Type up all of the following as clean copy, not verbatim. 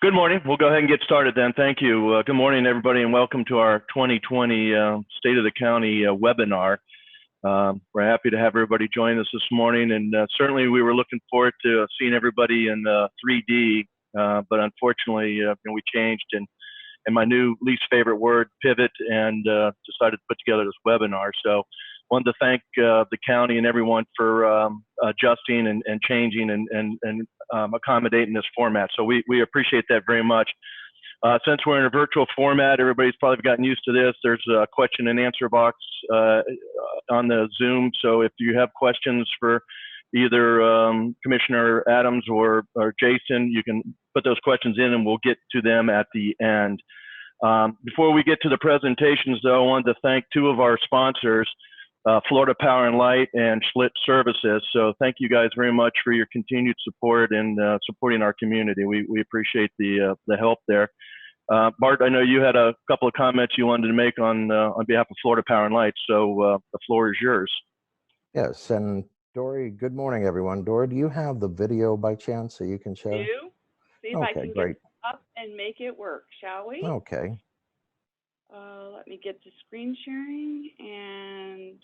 Good morning. We'll go ahead and get started then. Thank you. Good morning, everybody, and welcome to our 2020 State of the County webinar. We're happy to have everybody join us this morning, and certainly we were looking forward to seeing everybody in 3D, but unfortunately, we changed and my new least favorite word, pivot, and decided to put together this webinar. So wanted to thank the county and everyone for adjusting and changing and accommodating this format. So we appreciate that very much. Since we're in a virtual format, everybody's probably gotten used to this. There's a question and answer box on the Zoom. So if you have questions for either Commissioner Adams or Jason, you can put those questions in and we'll get to them at the end. Before we get to the presentations, though, I wanted to thank two of our sponsors, Florida Power and Light and Schlitt Services. So thank you guys very much for your continued support and supporting our community. We appreciate the help there. Bart, I know you had a couple of comments you wanted to make on behalf of Florida Power and Light, so the floor is yours. Yes, and Dory, good morning, everyone. Dory, do you have the video by chance so you can share? Do. See if I can get it up and make it work, shall we? Okay. Let me get to screen sharing and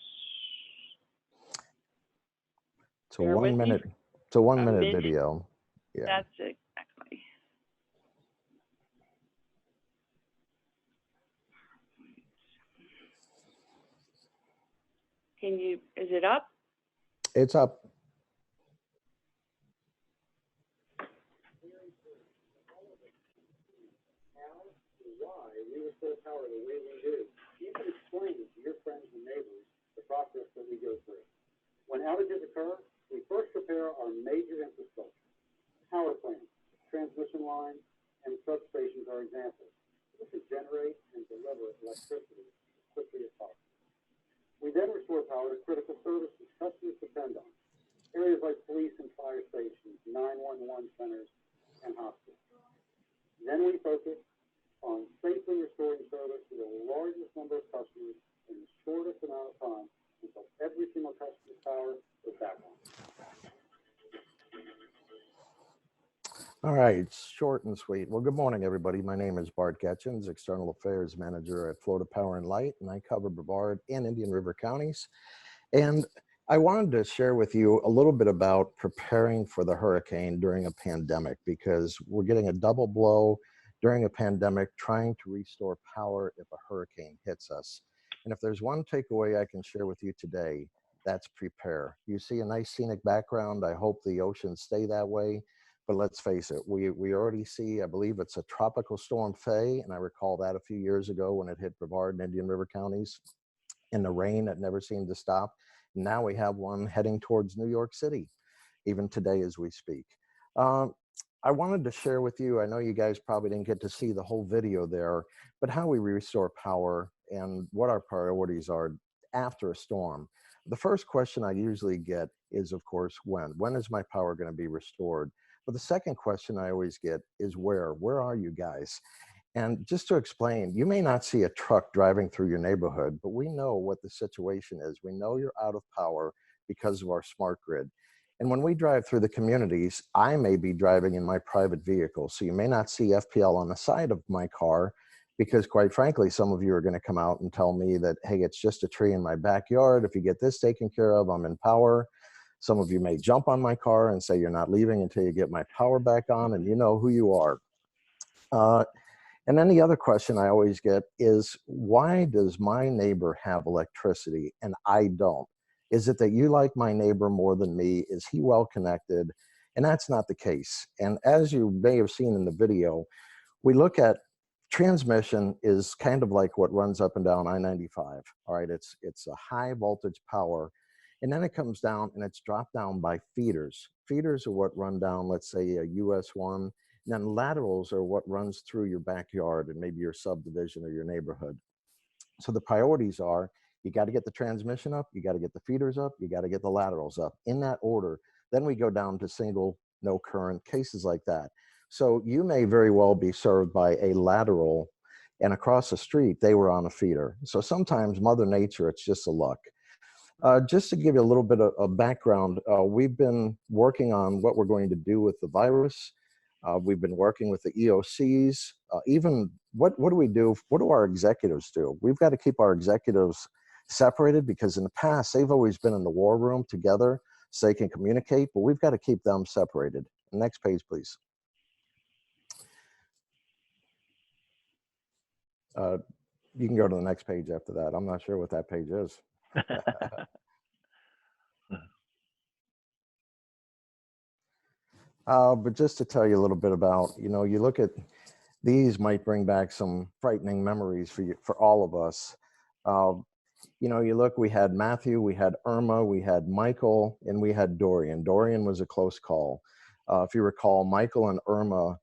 it's a 1 minute. It's a 1 minute video. Yeah. That's it, exactly. Can you? Is it up? It's up. Power the way we do. You can explain to your friends and neighbors the process that we go through. When outages occur, we first repair our major infrastructure. Power plants, transmission lines, and substations are examples. We can generate and deliver electricity as quickly as possible. We then restore power to critical services customers depend on. Areas like police and fire stations, 911 centers, and hospitals. Then we focus on safely restoring service to the largest number of customers in the shortest amount of time until every single customer's power is back on. All right, it's short and sweet. Well, good morning, everybody. My name is Bart Getchins, External Affairs Manager at Florida Power and Light, and I cover Brevard and Indian River counties. And I wanted to share with you a little bit about preparing for the hurricane during a pandemic, because we're getting a double blow during a pandemic, trying to restore power if a hurricane hits us. And if there's one takeaway I can share with you today, that's prepare. You see a nice scenic background. I hope the oceans stay that way. But let's face it, we already see, I believe it's a tropical storm Faye, and I recall that a few years ago when it hit Brevard and Indian River counties. In the rain, it never seemed to stop. Now we have one heading towards New York City, even today as we speak. I wanted to share with you, I know you guys probably didn't get to see the whole video there, but how we restore power and what our priorities are after a storm. The first question I usually get is, of course, when? When is my power going to be restored? But the second question I always get is where? Where are you guys? And just to explain, you may not see a truck driving through your neighborhood, but we know what the situation is. We know you're out of power because of our smart grid. And when we drive through the communities, I may be driving in my private vehicle. So you may not see FPL on the side of my car because, quite frankly, some of you are going to come out and tell me that, hey, it's just a tree in my backyard. If you get this taken care of, I'm in power. Some of you may jump on my car and say you're not leaving until you get my power back on, and you know who you are. And then the other question I always get is, why does my neighbor have electricity and I don't? Is it that you like my neighbor more than me? Is he well connected? And that's not the case. And as you may have seen in the video, we look at transmission is kind of like what runs up and down I-95. All right, it's a high voltage power. And then it comes down and it's dropped down by feeders. Feeders are what run down, let's say, a US1. And then laterals are what runs through your backyard and maybe your subdivision or your neighborhood. So the priorities are, you got to get the transmission up, you got to get the feeders up, you got to get the laterals up in that order. Then we go down to single, no current cases like that. So you may very well be served by a lateral and across the street, they were on a feeder. So sometimes Mother Nature, it's just a luck. Just to give you a little bit of background, we've been working on what we're going to do with the virus. We've been working with the EOCs. Even what do we do? What do our executives do? We've got to keep our executives separated because in the past, they've always been in the war room together so they can communicate, but we've got to keep them separated. Next page, please. You can go to the next page after that. I'm not sure what that page is. But just to tell you a little bit about, you look at these might bring back some frightening memories for you, for all of us. You look, we had Matthew, we had Irma, we had Michael, and we had Dorian. Dorian was a close call. If you recall, Michael and Irma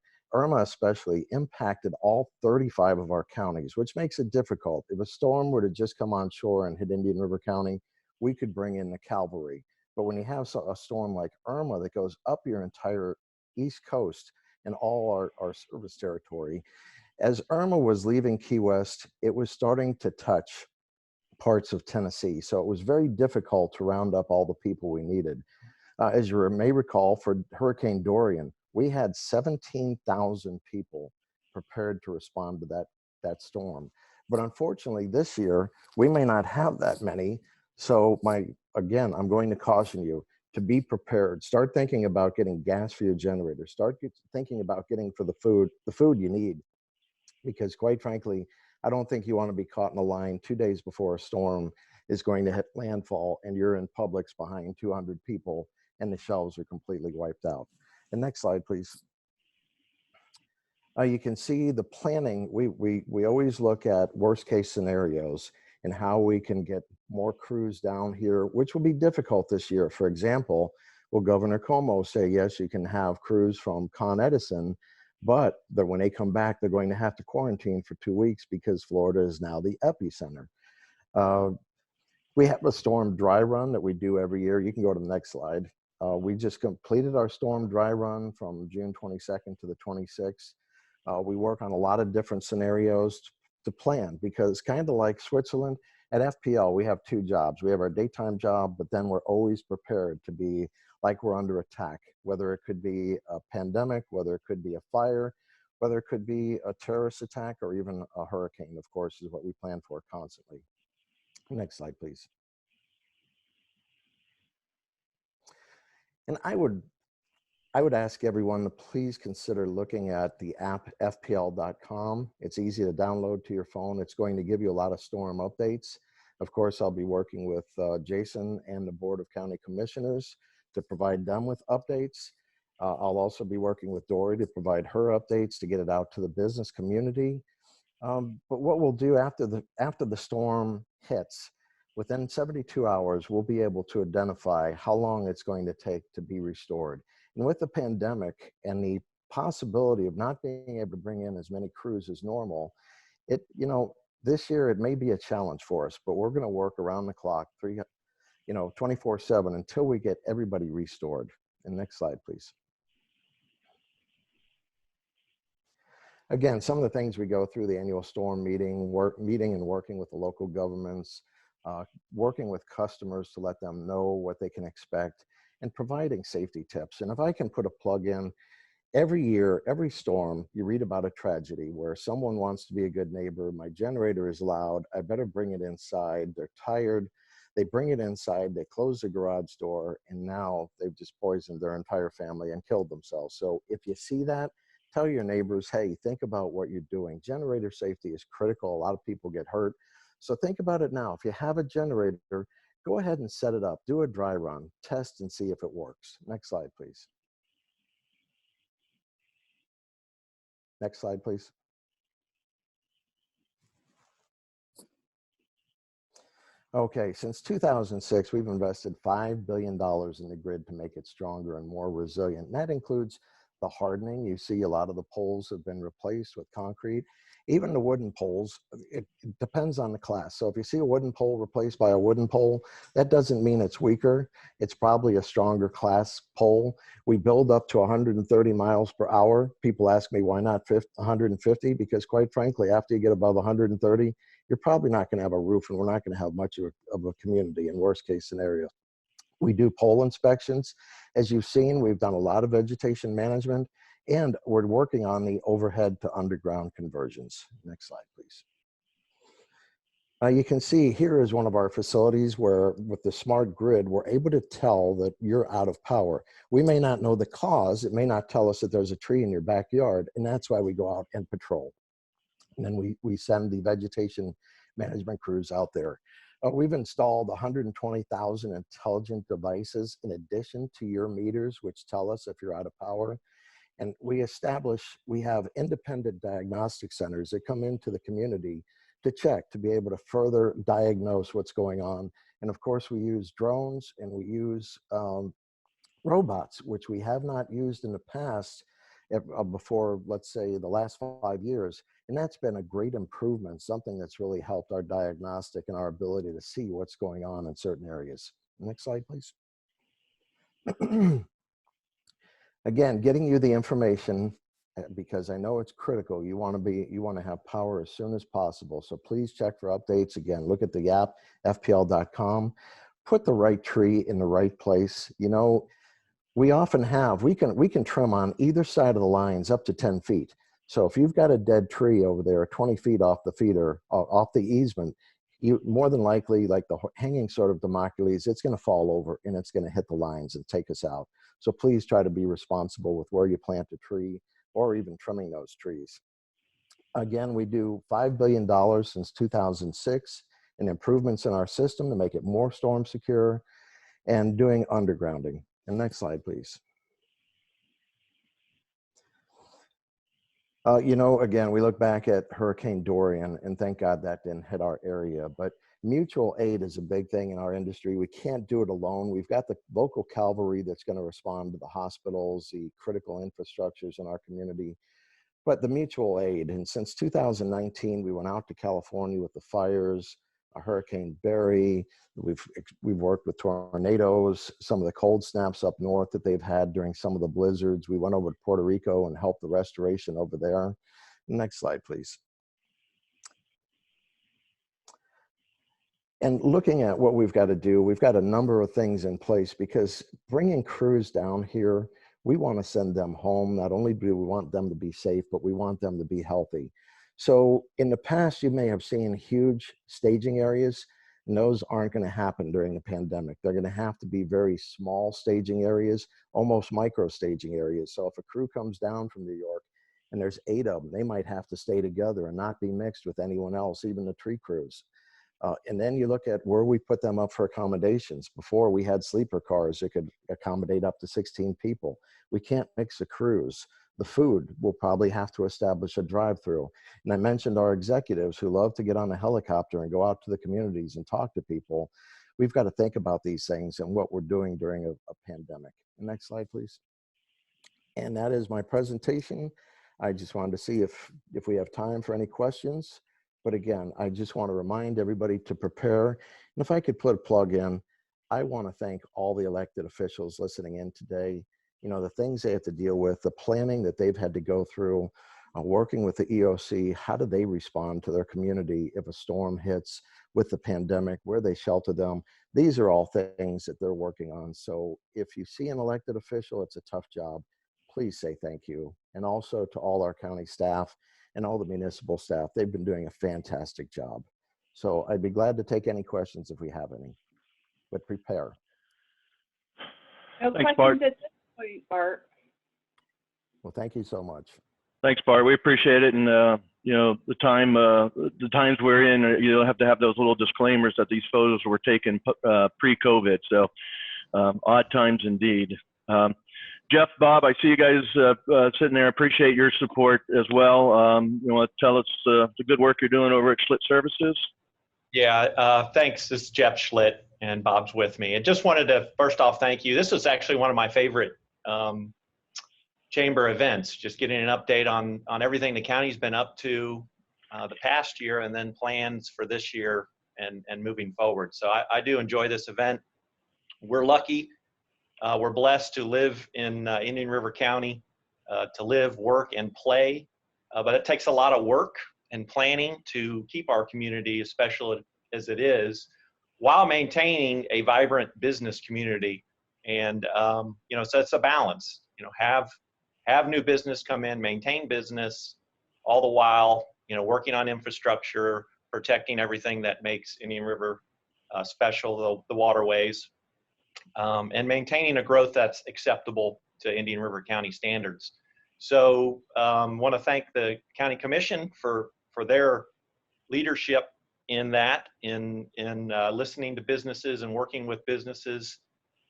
especially impacted all 35 of our counties, which makes it difficult. If a storm were to just come on shore and hit Indian River County, we could bring in the cavalry. But when you have a storm like Irma that goes up your entire East Coast and all our service territory, as Irma was leaving Key West, it was starting to touch parts of Tennessee. So it was very difficult to round up all the people we needed. As you may recall, for Hurricane Dorian, we had 17,000 people prepared to respond to that storm. But unfortunately, this year, we may not have that many. So again, I'm going to caution you to be prepared. Start thinking about getting gas for your generator. Start thinking about getting for the food you need. Because quite frankly, I don't think you want to be caught in a line 2 days before a storm is going to hit landfall and you're in Publix behind 200 people and the shelves are completely wiped out. And next slide, please. You can see the planning. We always look at worst case scenarios and how we can get more crews down here, which will be difficult this year. For example, will Governor Cuomo say, yes, you can have crews from Con Edison, but when they come back, they're going to have to quarantine for 2 weeks because Florida is now the epicenter. We have a storm dry run that we do every year. You can go to the next slide. We just completed our storm dry run from June 22nd to the 26th. We work on a lot of different scenarios to plan because kind of like Switzerland, at FPL, we have 2 jobs. We have our daytime job, but then we're always prepared to be like we're under attack, whether it could be a pandemic, whether it could be a fire, whether it could be a terrorist attack or even a hurricane, of course, is what we plan for constantly. Next slide, please. And I would ask everyone to please consider looking at the app fpl.com. It's easy to download to your phone. It's going to give you a lot of storm updates. Of course, I'll be working with Jason and the Board of County Commissioners to provide them with updates. I'll also be working with Dory to provide her updates to get it out to the business community. But what we'll do after the storm hits, within 72 hours, we'll be able to identify how long it's going to take to be restored. And with the pandemic and the possibility of not being able to bring in as many crews as normal, this year it may be a challenge for us, but we're going to work around the clock, 24/7 until we get everybody restored. And next slide, please. Again, some of the things we go through the annual storm meeting and working with the local governments, working with customers to let them know what they can expect, and providing safety tips. And if I can put a plug in, every year, every storm, you read about a tragedy where someone wants to be a good neighbor. My generator is loud. I better bring it inside. They're tired. They bring it inside. They close the garage door. And now they've just poisoned their entire family and killed themselves. So if you see that, tell your neighbors, hey, think about what you're doing. Generator safety is critical. A lot of people get hurt. So think about it now. If you have a generator, go ahead and set it up. Do a dry run. Test and see if it works. Next slide, please. Next slide, please. Okay, since 2006, we've invested $5 billion in the grid to make it stronger and more resilient. And that includes the hardening. You see a lot of the poles have been replaced with concrete. Even the wooden poles, it depends on the class. So if you see a wooden pole replaced by a wooden pole, that doesn't mean it's weaker. It's probably a stronger class pole. We build up to 130 miles per hour. People ask me, why not 150? Because quite frankly, after you get above 130, you're probably not going to have a roof and we're not going to have much of a community in worst case scenario. We do pole inspections. As you've seen, we've done a lot of vegetation management And we're working on the overhead to underground conversions. Next slide, please. You can see here is one of our facilities where with the smart grid, we're able to tell that you're out of power. We may not know the cause. It may not tell us that there's a tree in your backyard, and that's why we go out and patrol. And then we send the vegetation management crews out there. We've installed 120,000 intelligent devices in addition to your meters, which tell us if you're out of power. And we have independent diagnostic centers that come into the community to check, to be able to further diagnose what's going on. And of course, we use drones and we use robots, which we have not used in the past before, let's say, the last 5 years. And that's been a great improvement, something that's really helped our diagnostic and our ability to see what's going on in certain areas. Next slide, please. Again, getting you the information, because I know it's critical. You want to have power as soon as possible. So please check for updates. Again, look at the app, fpl.com. Put the right tree in the right place. You know, we often have, we can trim on either side of the lines up to 10 feet. So if you've got a dead tree over there 20 feet off the feeder, off the easement, you more than likely, like the hanging sort of Damocles, it's going to fall over and it's going to hit the lines and take us out. So please try to be responsible with where you plant a tree or even trimming those trees. Again, we do $5 billion since 2006 in improvements in our system to make it more storm secure and doing undergrounding. And next slide, please. You know, again, we look back at Hurricane Dorian, and thank God that didn't hit our area, but mutual aid is a big thing in our industry. We can't do it alone. We've got the local cavalry that's going to respond to the hospitals, the critical infrastructures in our community, but the mutual aid. And since 2019, we went out to California with the fires, Hurricane Barry. We've worked with tornadoes, some of the cold snaps up north that they've had during some of the blizzards. We went over to Puerto Rico and helped the restoration over there. Next slide, please. And looking at what we've got to do, we've got a number of things in place, because bringing crews down here, we want to send them home. Not only do we want them to be safe, but we want them to be healthy. So in the past, you may have seen huge staging areas, and those aren't going to happen during the pandemic. They're going to have to be very small staging areas, almost micro staging areas. So if a crew comes down from New York and there's 8 of them, they might have to stay together and not be mixed with anyone else, even the tree crews. And then you look at where we put them up for accommodations. Before, we had sleeper cars that could accommodate up to 16 people. We can't mix the crews. The food, we'll probably have to establish a drive-through. And I mentioned our executives who love to get on a helicopter and go out to the communities and talk to people. We've got to think about these things and what we're doing during a pandemic. Next slide, please. And that is my presentation. I just wanted to see if we have time for any questions. But again, I just want to remind everybody to prepare. And if I could put a plug in, I want to thank all the elected officials listening in today. You know, the things they have to deal with, the planning that they've had to go through, working with the EOC, how do they respond to their community if a storm hits with the pandemic, where they shelter them. These are all things that they're working on. So if you see an elected official, it's a tough job, please say thank you. And also to all our county staff and all the municipal staff, they've been doing a fantastic job. So I'd be glad to take any questions if we have any, but prepare. No Thanks, questions Bart. at this point, Bart. Well, thank you so much. Thanks, Bart. We appreciate it. And, you know, the times we're in, you'll have to have those little disclaimers that these photos were taken pre-COVID. So odd times indeed. Jeff, Bob, I see you guys sitting there. Appreciate your support as well. You want to tell us the good work you're doing over at Schlitt Services? Yeah, thanks. This is Jeff Schlitt, and Bob's with me. I just wanted to first off thank you. This is actually one of my favorite chamber events, just getting an update on everything the county's been up to the past year, and then plans for this year and moving forward. So I do enjoy this event. We're lucky. We're blessed to live in Indian River County, to live, work, and play. But it takes a lot of work and planning to keep our community, as special as it is, while maintaining a vibrant business community. And, you know, so it's a balance, you know, have have new business come in, maintain business, all the while, working on infrastructure, protecting everything that makes Indian River special, the waterways, and maintaining a growth that's acceptable to Indian River County standards. So want to thank the County Commission for their leadership in that, in listening to businesses and working with businesses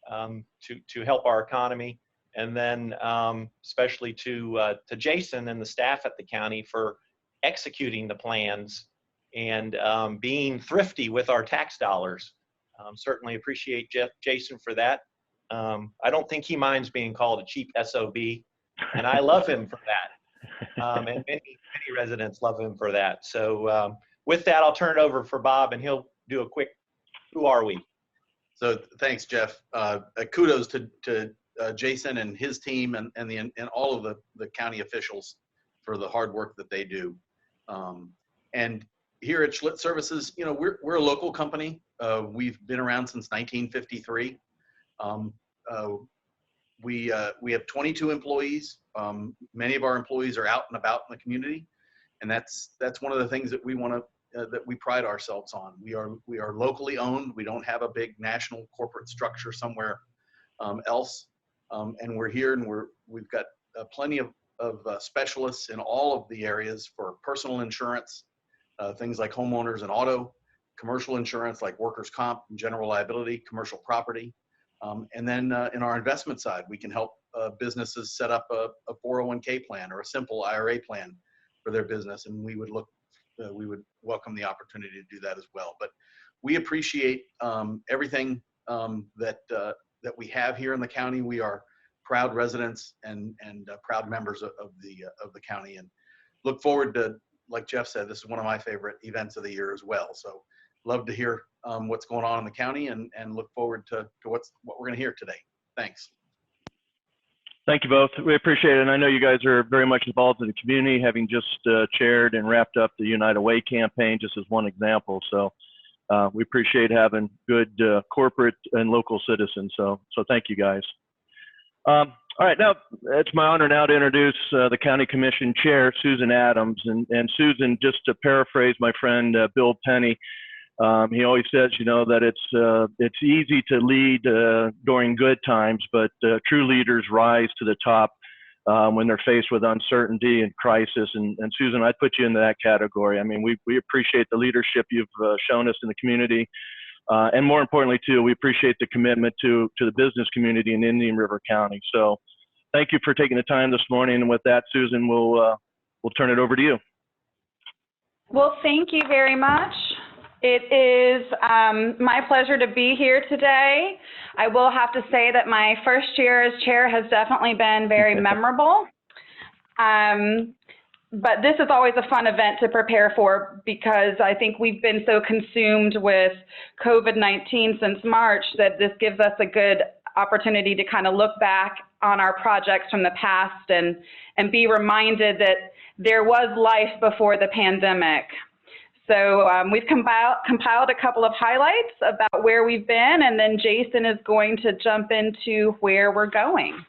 to help our economy. And then especially to Jason and the staff at the county for executing the plans and being thrifty with our tax dollars. Certainly appreciate Jason for that. I don't think he minds being called a cheap SOB, and I love him for that. And many residents love him for that. So with that, I'll turn it over for Bob, and he'll do a quick, who are we? So thanks, Jeff. Kudos to Jason and his team and all of the county officials for the hard work that they do. And here at Schlitz Services, we're a local company. We've been around since 1953. We have 22 employees. Many of our employees are out and about in the community, and that's one of the things that we want to that we pride ourselves on. We are locally owned. We don't have a big national corporate structure somewhere else, and we're here, and we've got plenty of specialists in all of the areas for personal insurance, things like homeowners and auto, commercial insurance like workers' comp and general liability, commercial property. And then in our investment side, we can help businesses set up a 401k plan or a simple IRA plan for their business. And we would welcome the opportunity to do that as well. But we appreciate everything that we have here in the county. We are proud residents and proud members of the county, and look forward to, like Jeff said, this is one of my favorite events of the year as well. So love to hear what's going on in the county, and look forward to what we're going to hear today. Thanks. Thank you both. We appreciate it. And I know you guys are very much involved in the community, having just chaired and wrapped up the United Way campaign, just as one example. So we appreciate having good corporate and local citizens. So thank you guys. All right, now it's my honor now to introduce the County Commission Chair, Susan Adams. And Susan, just to paraphrase my friend Bill Penny, he always says, that it's easy to lead during good times, but true leaders rise to the top when they're faced with uncertainty and crisis. And Susan, I'd put you into that category. I mean, we appreciate the leadership you've shown us in the community. And more importantly, too, we appreciate the commitment to the business community in Indian River County. So thank you for taking the time this morning. And with that, Susan, we'll turn it over to you. Well, thank you very much. It is my pleasure to be here today. I will have to say that my first year as chair has definitely been very memorable. But this is always a fun event to prepare for, because I think we've been so consumed with COVID-19 since March that this gives us a good opportunity to kind of look back on our projects from the past and be reminded that there was life before the pandemic. So we've compiled a couple of highlights about where we've been, and then Jason is going to jump into where we're going.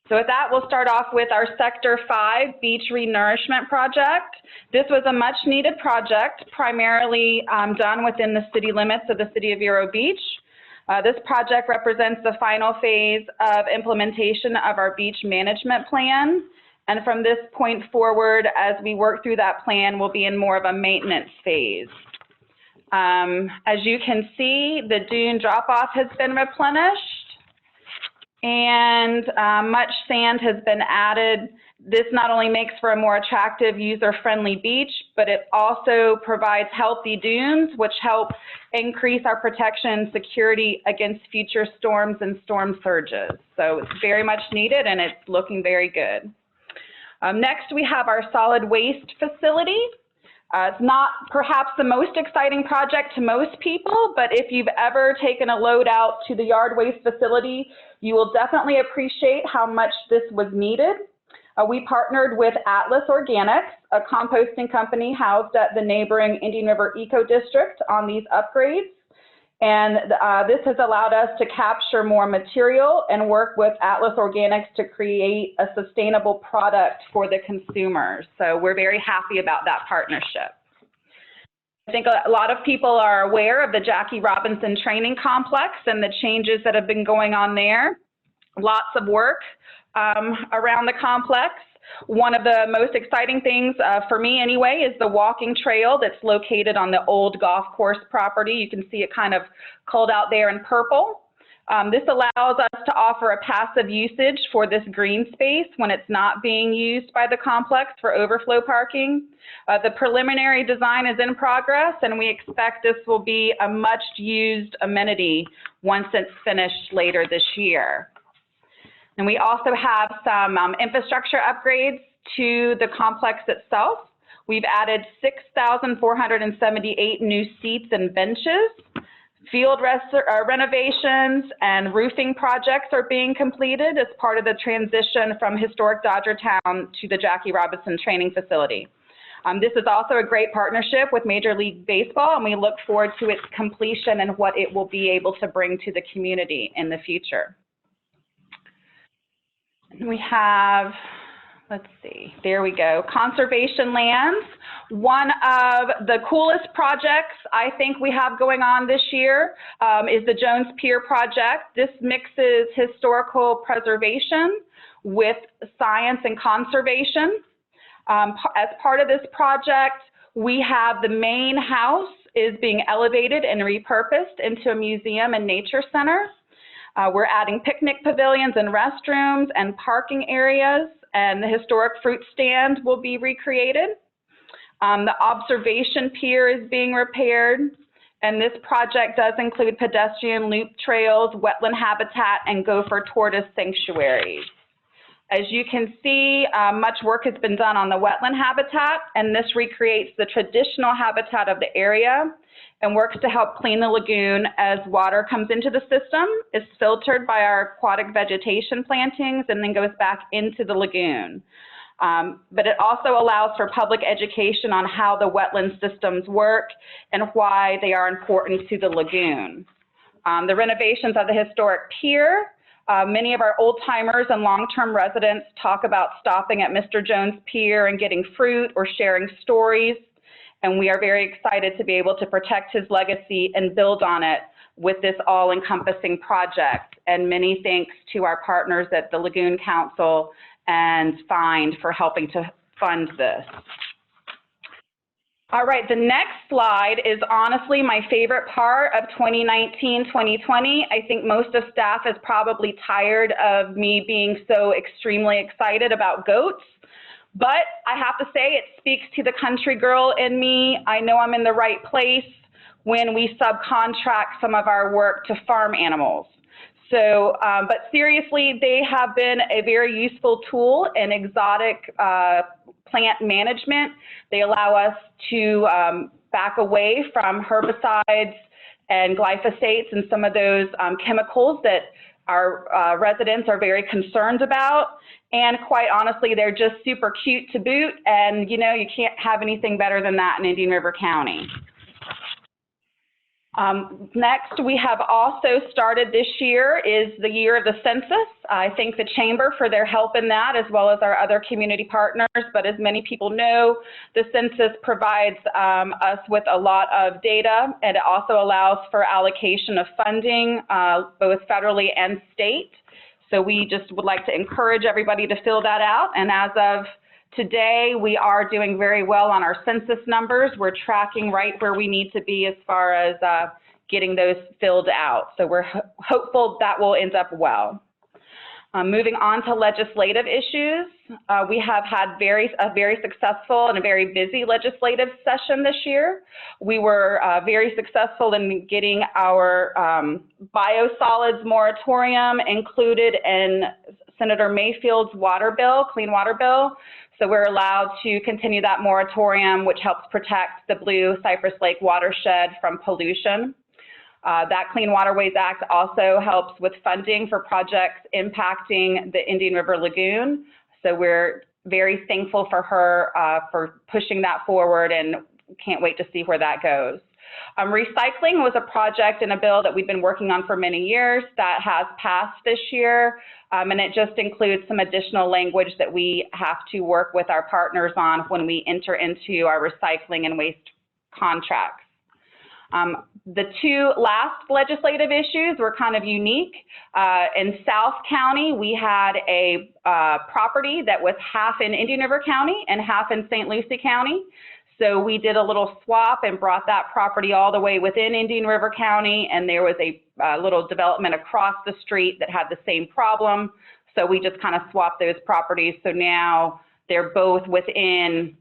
So with that, we'll start off with our Sector 5 Beach Renourishment Project. This was a much needed project, primarily done within the city limits of the city of Vero Beach. This project represents the final phase of implementation of our beach management plan. And from this point forward, as we work through that plan, we'll be in more of a maintenance phase. As you can see, the dune drop-off has been replenished, and much sand has been added. This not only makes for a more attractive, user-friendly beach, but it also provides healthy dunes, which help increase our protection and security against future storms and storm surges. So it's very much needed, and it's looking very good. Next, we have our solid waste facility. It's not perhaps the most exciting project to most people, but if you've ever taken a load out to the yard waste facility, you will definitely appreciate how much this was needed. We partnered with Atlas Organics, a composting company housed at the neighboring Indian River Eco District, on these upgrades. And this has allowed us to capture more material and work with Atlas Organics to create a sustainable product for the consumers. So we're very happy about that partnership. I think a lot of people are aware of the Jackie Robinson Training Complex and the changes that have been going on there. Lots of work around the complex. One of the most exciting things for me anyway is the walking trail that's located on the old golf course property. You can see it kind of called out there in purple. This allows us to offer a passive usage for this green space when it's not being used by the complex for overflow parking. The preliminary design is in progress, and we expect this will be a much used amenity once it's finished later this year. And we also have some infrastructure upgrades to the complex itself. We've added 6,478 new seats and benches. Field renovations and roofing projects are being completed as part of the transition from historic Dodgertown to the Jackie Robinson Training Facility. This is also a great partnership with Major League Baseball, and we look forward to its completion and what it will be able to bring to the community in the future. We have, let's see, there we go, conservation lands. One of the coolest projects I think we have going on this year is the Jones Pier project. This mixes historical preservation with science and conservation. As part of this project, we have the main house is being elevated and repurposed into a museum and nature center. We're adding picnic pavilions and restrooms and parking areas, and the historic fruit stand will be recreated. The observation pier is being repaired, and this project does include pedestrian loop trails, wetland habitat, and gopher tortoise sanctuaries. As you can see, much work has been done on the wetland habitat, and this recreates the traditional habitat of the area and works to help clean the lagoon as water comes into the system, is filtered by our aquatic vegetation plantings, and then goes back into the lagoon. But it also allows for public education on how the wetland systems work and why they are important to the lagoon. The renovations of the historic pier, many of our old timers and long-term residents talk about stopping at Mr. Jones Pier and getting fruit or sharing stories. And we are very excited to be able to protect his legacy and build on it with this all-encompassing project. And many thanks to our partners at the Lagoon Council and FIND for helping to fund this. All right, the next slide is honestly my favorite part of 2019-2020. I think most of staff is probably tired of me being so extremely excited about goats. But I have to say, it speaks to the country girl in me. I know I'm in the right place when we subcontract some of our work to farm animals. So, but seriously, they have been a very useful tool in exotic plant management. They allow us to back away from herbicides and glyphosates and some of those chemicals that our residents are very concerned about. And quite honestly, they're just super cute to boot. And you know, you can't have anything better than that in Indian River County. Next, we have also started this year is the year of the census. I thank the Chamber for their help in that, as well as our other community partners. But as many people know, the census provides us with a lot of data, and it also allows for allocation of funding, both federally and state. So we just would like to encourage everybody to fill that out. And as of today, we are doing very well on our census numbers. We're tracking right where we need to be as far as getting those filled out. So we're hopeful that will end up well. Moving on to legislative issues, we have had a very successful and a very busy legislative session this year. We were very successful in getting our biosolids moratorium included in Senator Mayfield's water bill, clean water bill. So we're allowed to continue that moratorium, which helps protect the Blue Cypress Lake watershed from pollution. That Clean Waterways Act also helps with funding for projects impacting the Indian River Lagoon. So we're very thankful for her for pushing that forward and can't wait to see where that goes. Recycling was a project and a bill that we've been working on for many years that has passed this year, and it just includes some additional language that we have to work with our partners on when we enter into our recycling and waste contracts. The two last legislative issues were kind of unique. In South County, we had a property that was half in Indian River County and half in St. Lucie County. So we did a little swap and brought that property all the way within Indian River County, and there was a little development across the street that had the same problem. So we just kind of swapped those properties. So now they're both within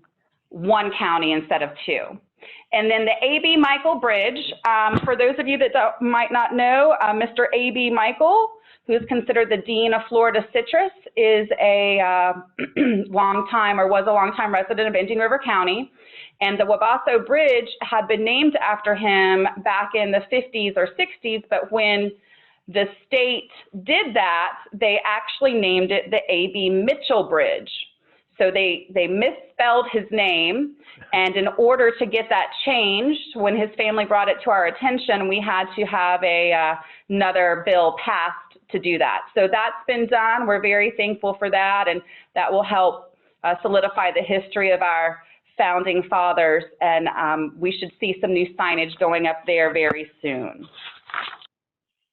one county instead of two. And then the A.B. Michael Bridge, for those of you that might not know, Mr. A.B. Michael, who's considered the Dean of Florida Citrus, is a was a longtime resident of Indian River County. And the Wabasso Bridge had been named after him back in the 50s or 60s, but when the state did that, they actually named it the A.B. Mitchell Bridge. So they misspelled his name, and in order to get that changed, when his family brought it to our attention, we had to have another bill passed to do that. So that's been done. We're very thankful for that, and that will help solidify the history of our founding fathers, and we should see some new signage going up there very soon.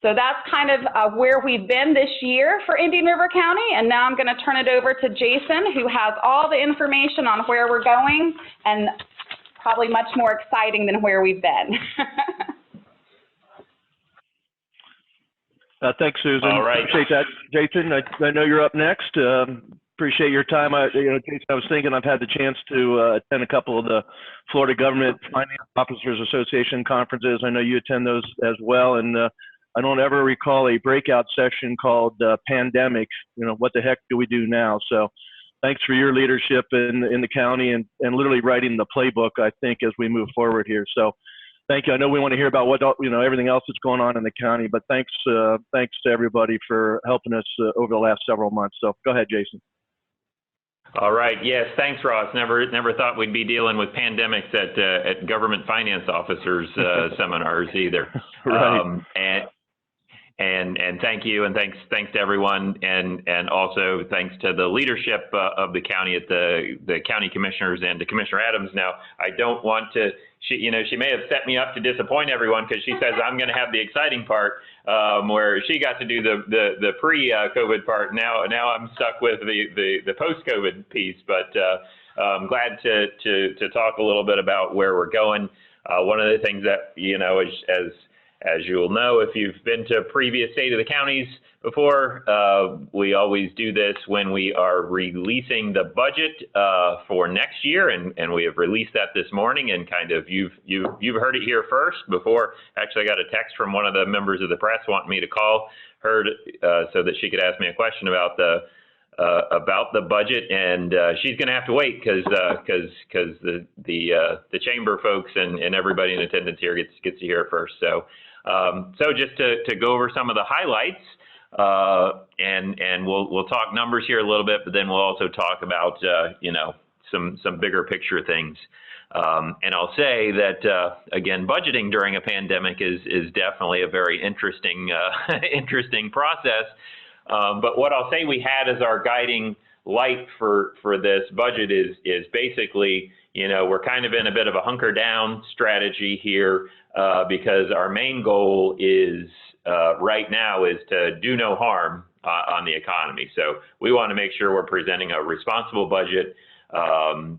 So that's kind of where we've been this year for Indian River County, and now I'm going to turn it over to Jason, who has all the information on where we're going, and probably much more exciting than where we've been. Thanks, Susan. All right. Appreciate that, Jason. I know you're up next. Appreciate your time. Jason, I was thinking I've had the chance to attend a couple of the Florida Government Finance Officers Association conferences. I know you attend those as well, and I don't ever recall a breakout session called Pandemic. What the heck do we do now? So thanks for your leadership in the county and literally writing the playbook, I think, as we move forward here. So thank you. I know we want to hear about what, everything else that's going on in the county, but thanks to everybody for helping us over the last several months. So go ahead, Jason. All right. Yes. Thanks, Ross. Never thought we'd be dealing with pandemics at government finance officers seminars either. Right. And thank you, and thanks to everyone, and also thanks to the leadership of the county, at the county commissioners, and to Commissioner Adams. Now, I don't want to, she may have set me up to disappoint everyone, because she says I'm going to have the exciting part, where she got to do the pre-COVID part. Now I'm stuck with the post-COVID piece, but I'm glad to talk a little bit about where we're going. One of the things that, as you will know, if you've been to previous State of the Counties before, we always do this when we are releasing the budget for next year, and we have released that this morning, and kind of you've heard it here first. Before, actually, I got a text from one of the members of the press wanting me to call her so that she could ask me a question about the budget, and she's going to have to wait because the chamber folks and everybody in attendance here gets to hear it first. So just to go over some of the highlights, and we'll talk numbers here a little bit, but then we'll also talk about some bigger picture things. And I'll say that again, budgeting during a pandemic is definitely a very interesting process. But what I'll say we had as our guiding light for this budget is basically, we're kind of in a bit of a hunker down strategy here, because our main goal is right now is to do no harm on the economy. So we want to make sure we're presenting a responsible budget,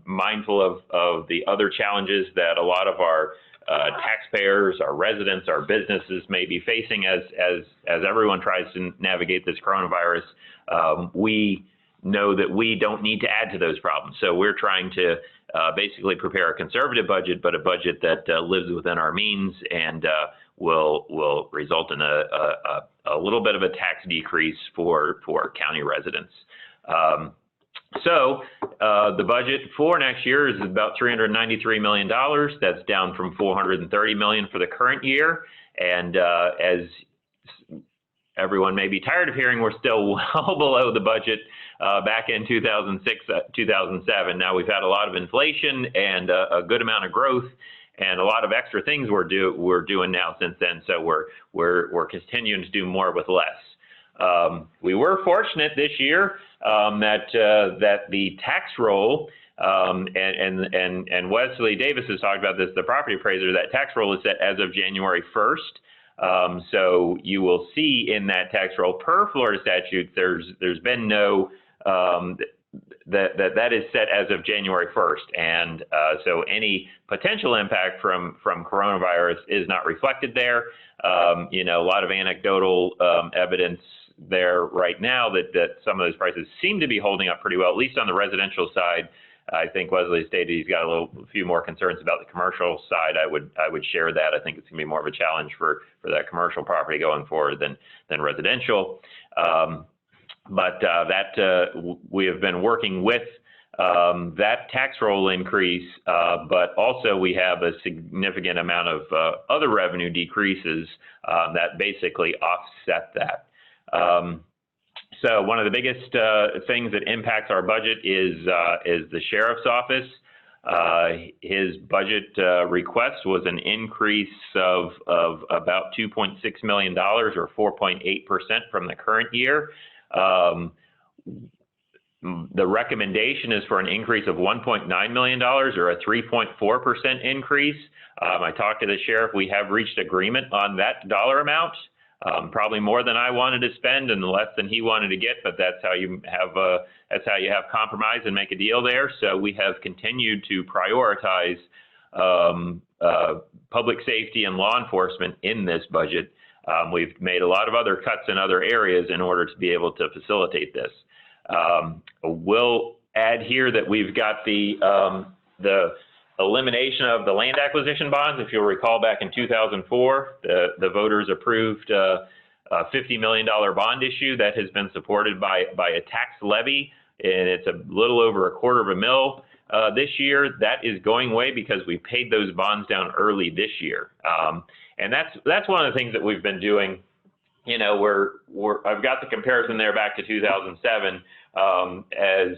mindful of the other challenges that a lot of our taxpayers, our residents, our businesses may be facing as everyone tries to navigate this coronavirus. We know that we don't need to add to those problems. So we're trying to basically prepare a conservative budget, but a budget that lives within our means and will result in a little bit of a tax decrease for county residents. So the budget for next year is about $393 million. That's down from $430 million for the current year. And as everyone may be tired of hearing, we're still well below the budget back in 2006, 2007. Now we've had a lot of inflation and a good amount of growth. and a lot of extra things we're doing now since then. So we're continuing to do more with less. We were fortunate this year that the tax roll, and Wesley Davis has talked about this, the property appraiser, that tax roll is set as of January 1st. So you will see in that tax roll per Florida statute, there's been no, that is set as of January 1st. And so any potential impact from coronavirus is not reflected there. You know, a lot of anecdotal evidence there right now that some of those prices seem to be holding up pretty well, at least on the residential side. I think Wesley stated he's got a few more concerns about the commercial side. I would share that. I think it's gonna be more of a challenge for that commercial property going forward than residential. But we have been working with that tax roll increase, but also we have a significant amount of other revenue decreases that basically offset that. So one of the biggest things that impacts our budget is the sheriff's office. His budget request was an increase of about $2.6 million or 4.8% from the current year. The recommendation is for an increase of $1.9 million or a 3.4% increase. I talked to the sheriff. We have reached agreement on that dollar amount. Probably more than I wanted to spend and less than he wanted to get, but that's how you have compromise and make a deal there. So we have continued to prioritize public safety and law enforcement in this budget. We've made a lot of other cuts in other areas in order to be able to facilitate this. We'll add here that we've got the elimination of the land acquisition bonds. If you'll recall, back in 2004, the voters approved a $50 million bond issue that has been supported by a tax levy, and it's a little over $250,000 this year. That is going away because we paid those bonds down early this year. And that's one of the things that we've been doing. You know, I've got the comparison there back to 2007. As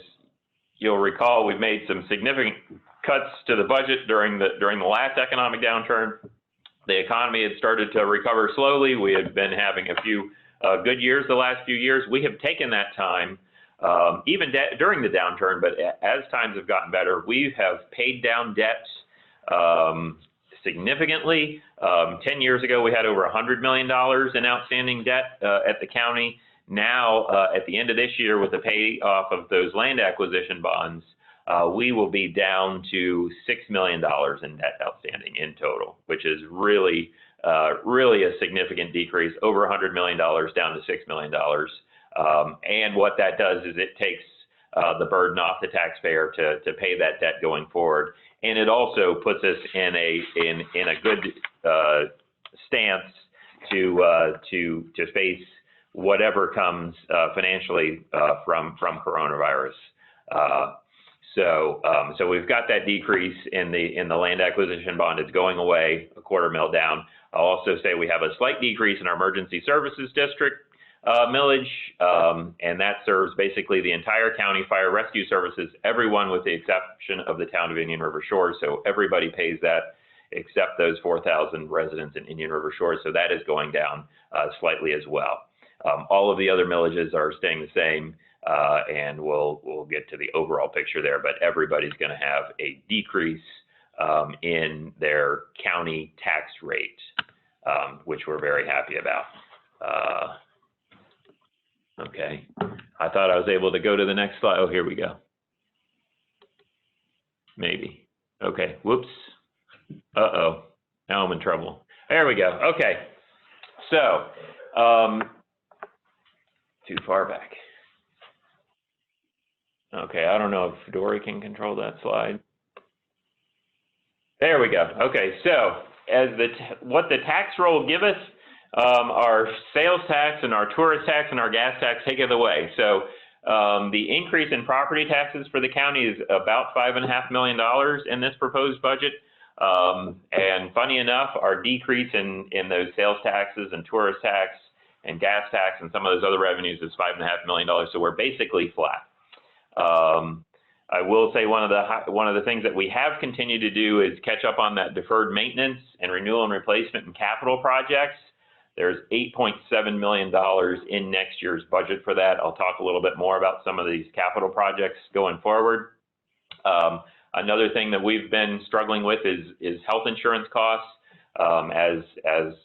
you'll recall, we've made some significant cuts to the budget during the last economic downturn. The economy had started to recover slowly. We had been having a few good years the last few years. We have taken that time, even during the downturn, but as times have gotten better, we have paid down debts significantly. 10 years ago, we had over $100 million in outstanding debt at the county. Now, at the end of this year, with the payoff of those land acquisition bonds, we will be down to $6 million in debt outstanding in total, which is really a significant decrease, over $100 million down to $6 million. And what that does is it takes the burden off the taxpayer to pay that debt going forward. And it also puts us in a good stance to face whatever comes financially from coronavirus. So we've got that decrease in the land acquisition bond. It's going away, $250,000 down. I'll also say we have a slight decrease in our emergency services district millage, and that serves basically the entire county fire rescue services, everyone with the exception of the town of Indian River Shores. So everybody pays that except those 4,000 residents in Indian River Shores. So that is going down slightly as well. All of the other millages are staying the same, and we'll get to the overall picture there, but everybody's going to have a decrease in their county tax rate, which we're very happy about. Okay, I thought I was able to go to the next slide. Oh, here we go. Maybe. Okay, whoops. Uh-oh, now I'm in trouble. There we go. Okay, so too far back. Okay, I don't know if Dory can control that slide. There we go. Okay, so as what the tax roll give us, our sales tax and our tourist tax and our gas tax take it away. So the increase in property taxes for the county is about $5.5 million in this proposed budget. And funny enough, our decrease in those sales taxes and tourist tax and gas tax and some of those other revenues is $5.5 million. So we're basically flat. I will say one of the things that we have continued to do is catch up on that deferred maintenance and renewal and replacement and capital projects. There's $8.7 million in next year's budget for that. I'll talk a little bit more about some of these capital projects going forward. Another thing that we've been struggling with is health insurance costs. As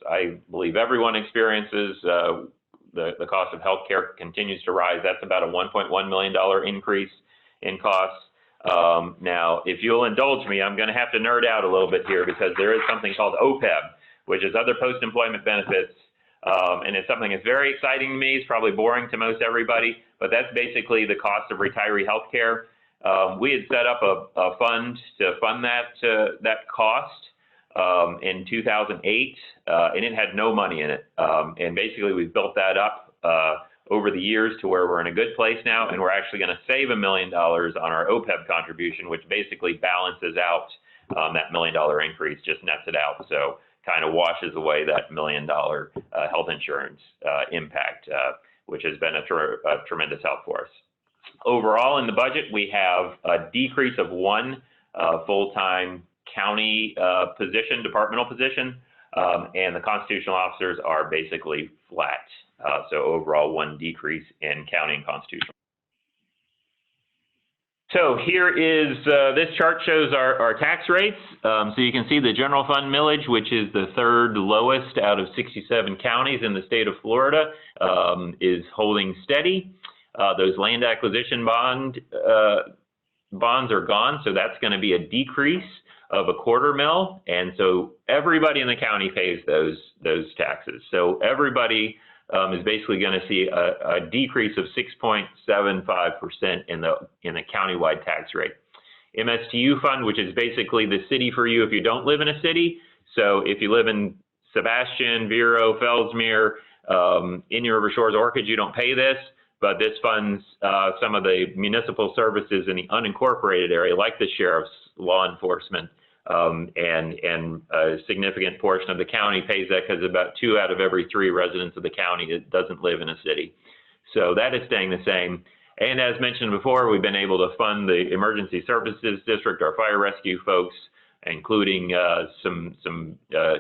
I believe everyone experiences, the cost of healthcare continues to rise. That's about a $1.1 million increase in costs. Now, if you'll indulge me, I'm going to have to nerd out a little bit here because there is something called OPEB, which is other post-employment benefits. And it's something that's very exciting to me. It's probably boring to most everybody, but that's basically the cost of retiree health care. We had set up a fund to fund that cost in 2008, and it had no money in it. And basically, we've built that up over the years to where we're in a good place now, and we're actually going to save $1 million on our OPEB contribution, which basically balances out that $1 million increase, just nets it out. So kind of washes away that $1 million health insurance impact, which has been a tremendous help for us. Overall, in the budget, we have a decrease of one full-time county position, departmental position, and the constitutional officers are basically flat. So overall, one decrease in county and constitutional. So here is, this chart shows our tax rates. So you can see the general fund millage, which is the third lowest out of 67 counties in the state of Florida, is holding steady. Those land acquisition bonds are gone, so that's going to be a decrease of $0.25 mil, and so everybody in the county pays those taxes. So everybody is basically going to see a decrease of 6.75% in the countywide tax rate. MSTU fund, which is basically the city for you if you don't live in a city. So if you live in Sebastian, Vero, Fellsmere, Indian River Shores, Orchid, you don't pay this. But this funds some of the municipal services in the unincorporated area, like the sheriff's, law enforcement, and a significant portion of the county pays that because about 2 out of every 3 residents of the county doesn't live in a city. So that is staying the same. And as mentioned before, we've been able to fund the Emergency Services District, our fire rescue folks, including some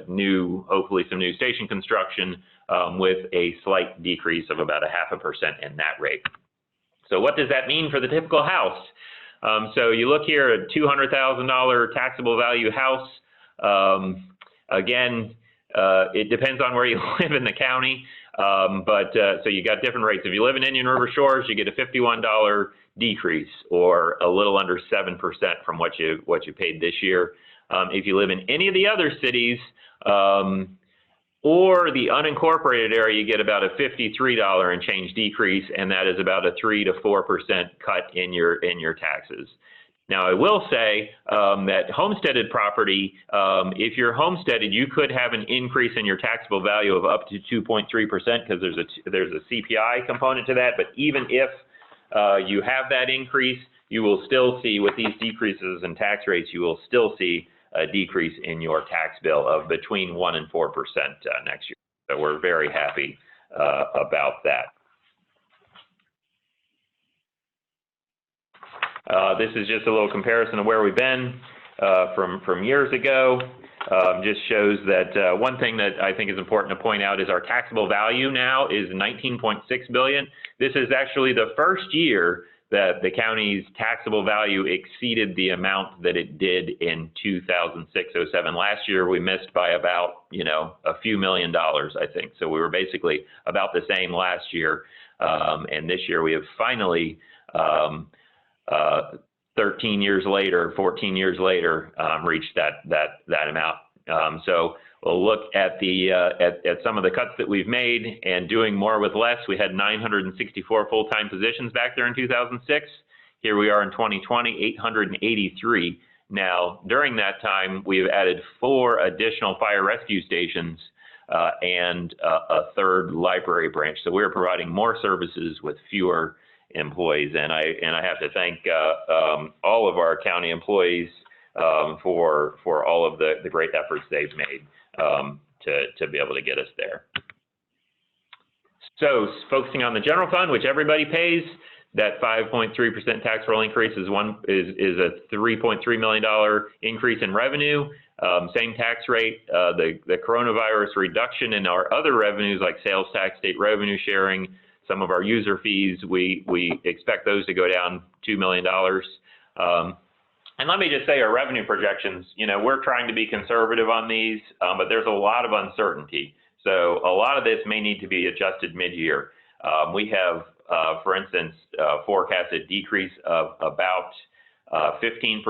new, hopefully some new station construction, with a slight decrease of about 0.5% in that rate. So what does that mean for the typical house? So you look here at $200,000 taxable value house. Again, it depends on where you live in the county, so you got different rates. If you live in Indian River Shores, you get a $51 decrease, or a little under 7% from what you paid this year. If you live in any of the other cities, or the unincorporated area, you get about a $53 and change decrease, and that is about a 3 to 4% cut in your taxes. Now, I will say that homesteaded property, if you're homesteaded, you could have an increase in your taxable value of up to 2.3% because there's a CPI component to that. But even if you have that increase, you will still see, with these decreases in tax rates, you will still see a decrease in your tax bill of between 1 and 4% next year. So we're very happy about that. This is just a little comparison of where we've been from years ago. Just shows that one thing that I think is important to point out is our taxable value now is $19.6 billion. This is actually the first year that the county's taxable value exceeded the amount that it did in 2006-07. Last year, we missed by about, a few $1 million, I think. So we were basically about the same last year. And this year, we have finally, 13 years later, 14 years later, reached that amount. So we'll look at at some of the cuts that we've made and doing more with less. We had 964 full-time positions back there in 2006. Here we are in 2020, 883. Now, during that time, we've added 4 additional fire rescue stations and a third library branch. So we're providing more services with fewer employees. And I have to thank all of our county employees for all of the great efforts they've made to be able to get us there. So focusing on the general fund, which everybody pays, That 5.3% tax roll increase is a $3.3 million increase in revenue. Same tax rate. The coronavirus reduction in our other revenues like sales tax, state revenue sharing, some of our user fees, we expect those to go down $2 million. And let me just say our revenue projections, we're trying to be conservative on these, but there's a lot of uncertainty. So a lot of this may need to be adjusted mid-year. We have, for instance, forecasted decrease of about 15%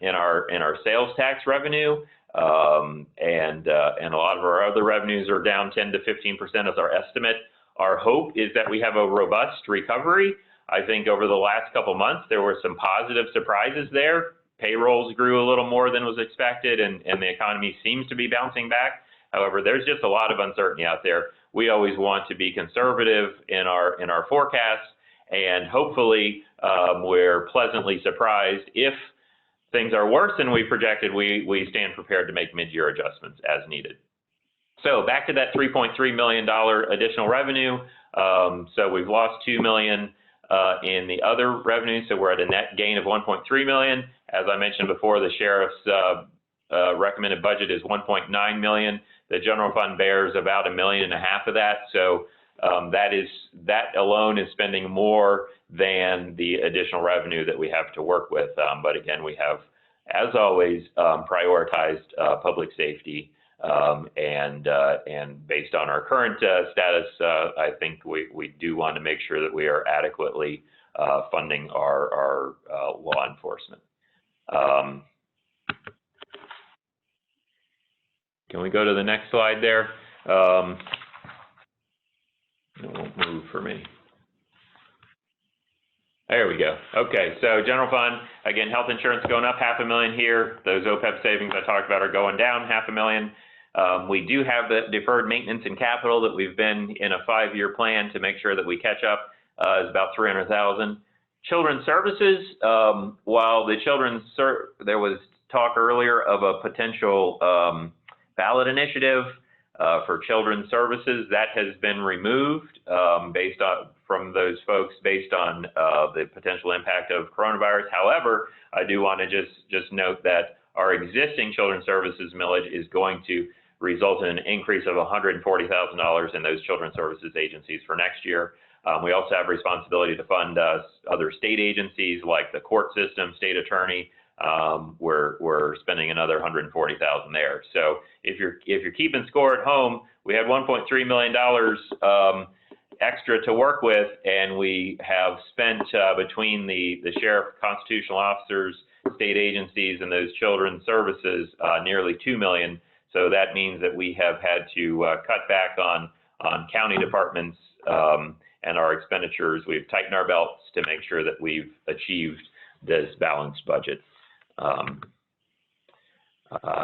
in our sales tax revenue, and a lot of our other revenues are down 10 to 15% as our estimate. Our hope is that we have a robust recovery. I think over the last couple months there were some positive surprises there. Payrolls grew a little more than was expected, and the economy seems to be bouncing back. However, there's just a lot of uncertainty out there. We always want to be conservative in our forecasts, and hopefully we're pleasantly surprised. If things are worse than we projected, we stand prepared to make mid-year adjustments as needed. So back to that $3.3 million additional revenue. So we've lost $2 million in the other revenue, so we're at a net gain of $1.3 million. As I mentioned before, the sheriff's recommended budget is $1.9 million. The general fund bears about $1.5 million of that. So that alone is spending more than the additional revenue that we have to work with. But again, we have, as always, prioritized public safety, and based on our current status, I think we do want to make sure that we are adequately funding our law enforcement. Can we go to the next slide there? It won't move for me. There we go. Okay, so general fund, again, health insurance going up $500,000 here. Those OPEB savings I talked about are going down $500,000. We do have the deferred maintenance and capital that we've been in a 5-year plan to make sure that we catch up, is about $300,000. Children's services, while the there was talk earlier of a potential ballot initiative for children's services, that has been removed from those folks based on the potential impact of coronavirus. However, I do want to just note that our existing children's services millage is going to result in an increase of $140,000 in those children's services agencies for next year. We also have responsibility to fund other state agencies like the court system, state attorney. We're spending another $140,000 there. So if you're keeping score at home, we had $1.3 million extra to work with, and we have spent between the sheriff, constitutional officers, state agencies, and those children's services nearly $2 million. So that means that we have had to cut back on county departments and our expenditures. We've tightened our belts to make sure that we've achieved this balanced budget.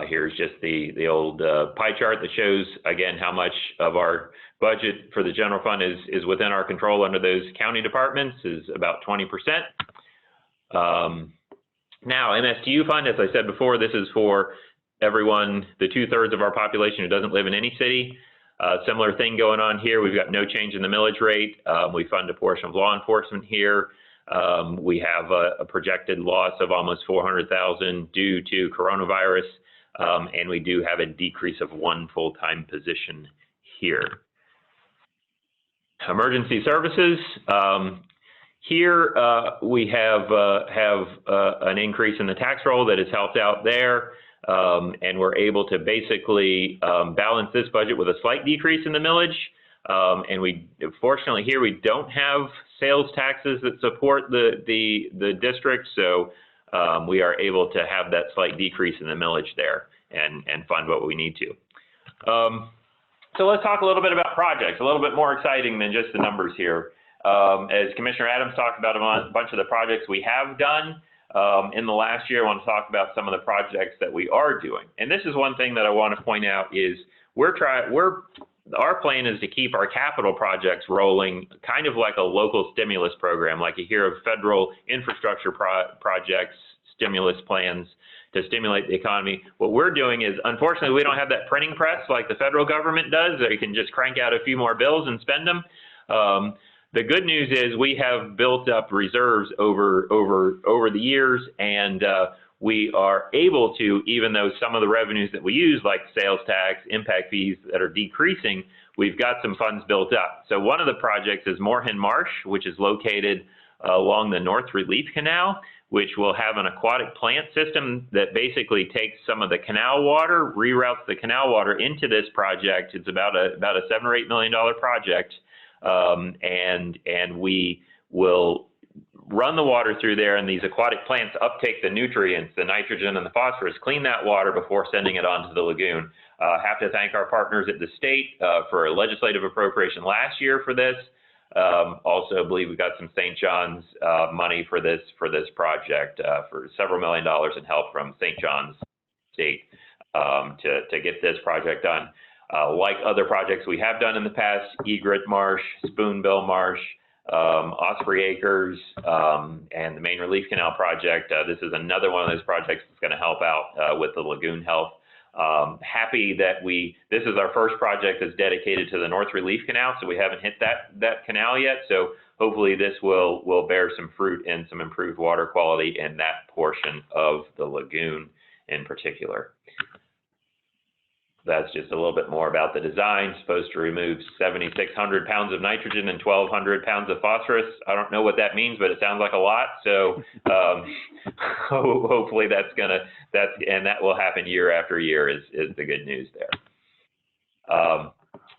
Here's just the old pie chart that shows, again, how much of our budget for the general fund is within our control under those county departments, is about 20%. Now, MSTU fund, as I said before, this is for everyone, the 2/3 of our population who doesn't live in any city. Similar thing going on here. We've got no change in the millage rate. We fund a portion of law enforcement here. We have a projected loss of almost $400,000 due to coronavirus, and we do have a decrease of 1 full-time position here. Emergency services. Here we have an increase in the tax roll that has helped out there, and we're able to basically balance this budget with a slight decrease in the millage. And fortunately here we don't have sales taxes that support the district, so we are able to have that slight decrease in the millage there and fund what we need to. So let's talk a little bit about projects, a little bit more exciting than just the numbers here. As Commissioner Adams talked about a bunch of the projects we have done in the last year, I want to talk about some of the projects that we are doing. And this is one thing that I want to point out is our plan is to keep our capital projects rolling kind of like a local stimulus program, like you hear of federal infrastructure projects, stimulus plans to stimulate the economy. What we're doing is, unfortunately, we don't have that printing press like the federal government does, that you can just crank out a few more bills and spend them. the good news is we have built up reserves over the years, and we are able to, even though some of the revenues that we use, like sales tax, impact fees that are decreasing, we've got some funds built up. So one of the projects is Moorhen Marsh, which is located along the North Relief Canal, which will have an aquatic plant system that basically takes some of the canal water, reroutes the canal water into this project. It's about a $7 or $8 million project, and we will run the water through there, and these aquatic plants uptake the nutrients, the nitrogen and the phosphorus, clean that water before sending it onto the lagoon. Have to thank our partners at the state for a legislative appropriation last year for this. Also, I believe we got some St. John's money for this project for several $1 million in help from St. John's State to get this project done. Like other projects we have done in the past, Egret Marsh, Spoonbill Marsh, Osprey Acres, and the Main Relief Canal project. This is another one of those projects that's going to help out with the lagoon health. Happy that this is our first project that's dedicated to the North Relief Canal, so we haven't hit that canal yet. So hopefully this will bear some fruit and some improved water quality in that portion of the lagoon in particular. That's just a little bit more about the design. Supposed to remove 7,600 pounds of nitrogen and 1,200 pounds of phosphorus. I don't know what that means, but it sounds like a lot. So hopefully and that will happen year after year is the good news there.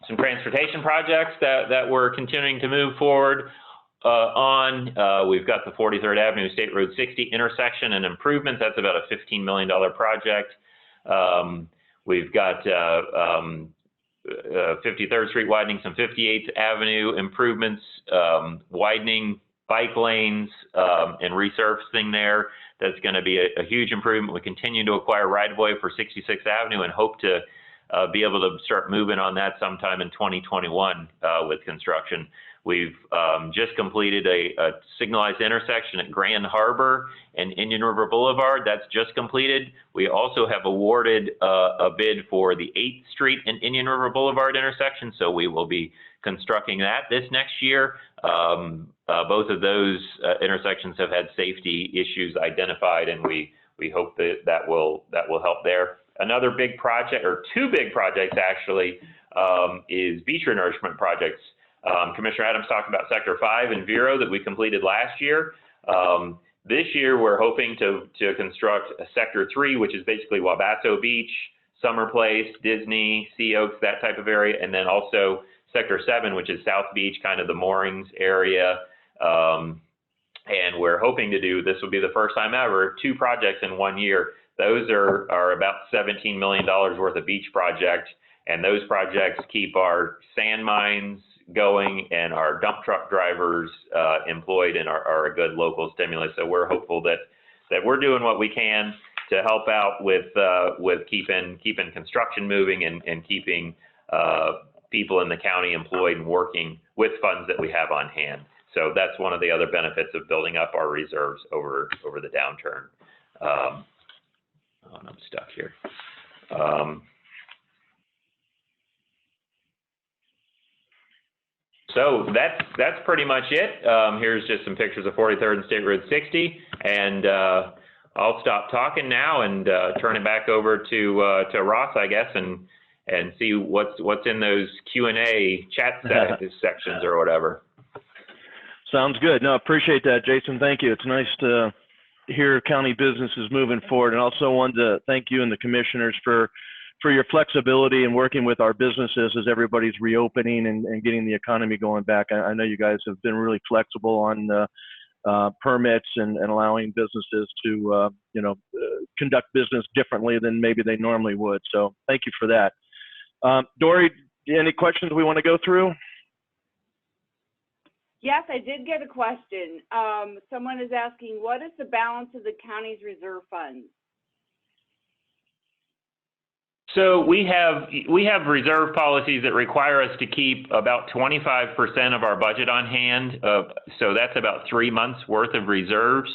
Some transportation projects that we're continuing to move forward on. We've got the 43rd Avenue State Road 60 intersection and improvements. That's about a $15 million project. We've got 53rd Street widening, some 58th Avenue improvements, widening bike lanes and resurfacing there. That's going to be a huge improvement. We continue to acquire right-of-way for 66th Avenue and hope to be able to start moving on that sometime in 2021 with construction. We've just completed a signalized intersection at Grand Harbor and Indian River Boulevard. That's just completed. We also have awarded a bid for the 8th Street and Indian River Boulevard intersection, so we will be constructing that this next year. Both of those intersections have had safety issues identified, and we hope that will help there. Another big project, or two big projects actually, is beach renourishment projects. Commissioner Adams talked about Sector 5 and Vero that we completed last year. This year, we're hoping to construct a Sector 3, which is basically Wabasso Beach, Summer Place, Disney, Sea Oaks, that type of area, and then also Sector 7, which is South Beach, kind of the moorings area. And we're hoping to do, this will be the first time ever, 2 projects in 1 year. Those are about $17 million worth of beach project, and those projects keep our sand mines going and our dump truck drivers employed and are a good local stimulus. So we're hopeful that we're doing what we can to help out with keeping construction moving and keeping people in the county employed and working with funds that we have on hand. So that's one of the other benefits of building up our reserves over the downturn. I'm stuck here. So that's pretty much it. Here's just some pictures of 43rd and State Road 60, and I'll stop talking now and turn it back over to Ross, I guess, and see what's in those Q&A chat sections or whatever. Sounds good. No, appreciate that, Jason. Thank you. It's nice to hear county businesses moving forward, and also wanted to thank you and the commissioners for your flexibility and working with our businesses as everybody's reopening and getting the economy going back. I know you guys have been really flexible on permits and allowing businesses to conduct business differently than maybe they normally would. So thank you for that. Dory, any questions we want to go through? Yes, I did get a question. Someone is asking, what is the balance of the county's reserve funds? So we have reserve policies that require us to keep about 25% of our budget on hand. So that's about 3 months worth of reserves.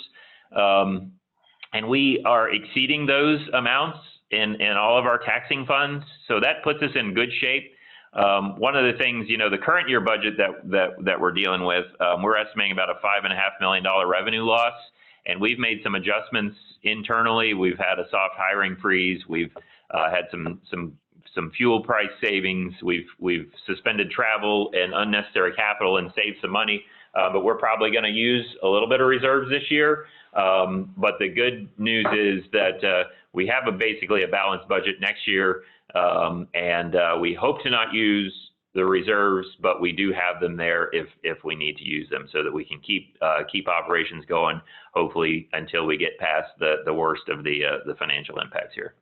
And we are exceeding those amounts in all of our taxing funds. So that puts us in good shape. One of the things, the current year budget that we're dealing with, we're estimating about a $5.5 million revenue loss, and we've made some adjustments internally. We've had a soft hiring freeze. We've had some fuel price savings. We've suspended travel and unnecessary capital and saved some money, but we're probably going to use a little bit of reserves this year. But the good news is that we have basically a balanced budget next year, and we hope to not use the reserves, but we do have them there if we need to use them, so that we can keep operations going, hopefully until we get past the worst of the financial impacts here.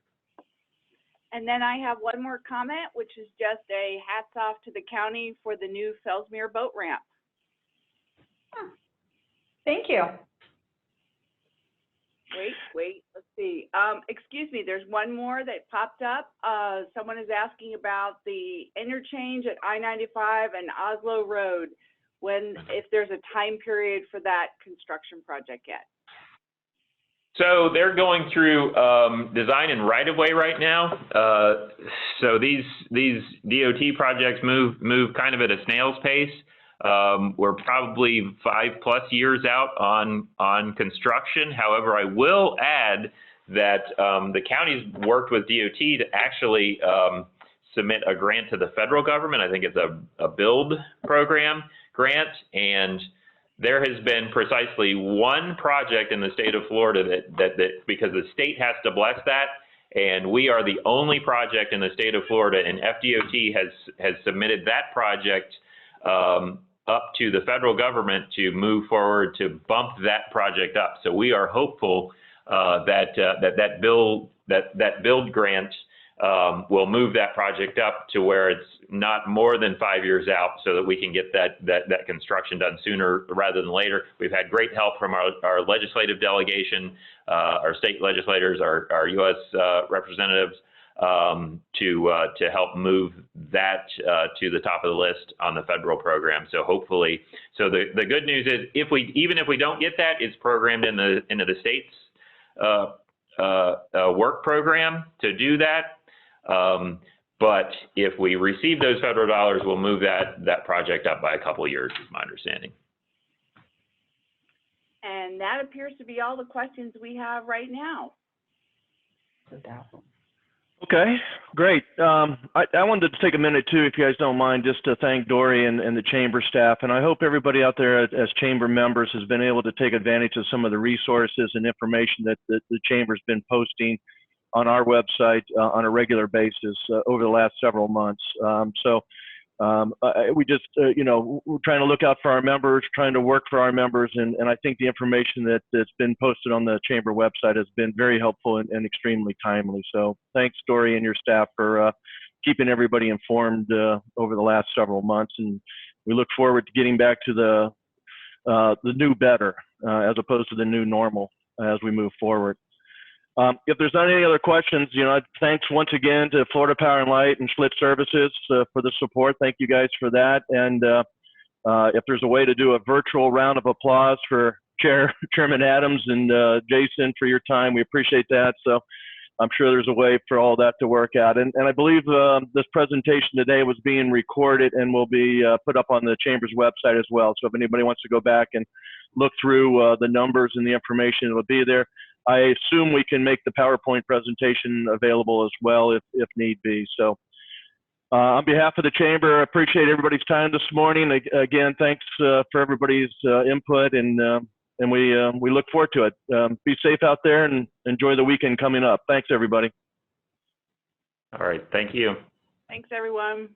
And then I have one more comment, which is just a hats off to the county for the new Fellsmere boat ramp. Thank you. Wait, let's see. Excuse me, there's one more that popped up. Someone is asking about the interchange at I-95 and Oslo Road, if there's a time period for that construction project yet. So they're going through design and right-of-way right now. So these DOT projects move kind of at a snail's pace. We're probably 5+ years out on construction. However, I will add that the county's worked with DOT to actually submit a grant to the federal government. I think it's a build program grant, and there has been precisely one project in the state of Florida that because the state has to bless that, and we are the only project in the state of Florida, and FDOT has submitted that project up to the federal government to move forward to bump that project up. So we are hopeful that build grant will move that project up to where it's not more than 5 years out, so that we can get that construction done sooner rather than later. We've had great help from our legislative delegation, our state legislators, our U.S. representatives, to help move that to the top of the list on the federal program. So hopefully, the good news is even if we don't get that, it's programmed into the state's work program to do that. But if we receive those federal dollars, we'll move that project up by a couple of years, is my understanding. And that appears to be all the questions we have right now. Okay, great. I wanted to take a minute too, if you guys don't mind, just to thank Dory and the chamber staff. And I hope everybody out there as chamber members has been able to take advantage of some of the resources and information that the chamber's been posting on our website on a regular basis over the last several months. We just, we're trying to look out for our members, trying to work for our members. And I think the information that's been posted on the chamber website has been very helpful and extremely timely. So thanks, Dory, and your staff for keeping everybody informed over the last several months. And we look forward to getting back to the new better as opposed to the new normal as we move forward. If there's not any other questions, thanks once again to Florida Power and Light and Schlitz Services for the support. Thank you guys for that. And if there's a way to do a virtual round of applause for Chairman Adams and Jason for your time, we appreciate that. So I'm sure there's a way for all that to work out. And I believe this presentation today was being recorded and will be put up on the Chamber's website as well. So if anybody wants to go back and look through the numbers and the information, it'll be there. I assume we can make the PowerPoint presentation available as well if need be. So on behalf of the Chamber, I appreciate everybody's time this morning. Again, thanks for everybody's input, and we look forward to it. Be safe out there and enjoy the weekend coming up. Thanks, everybody. All right, thank you. Thanks, everyone.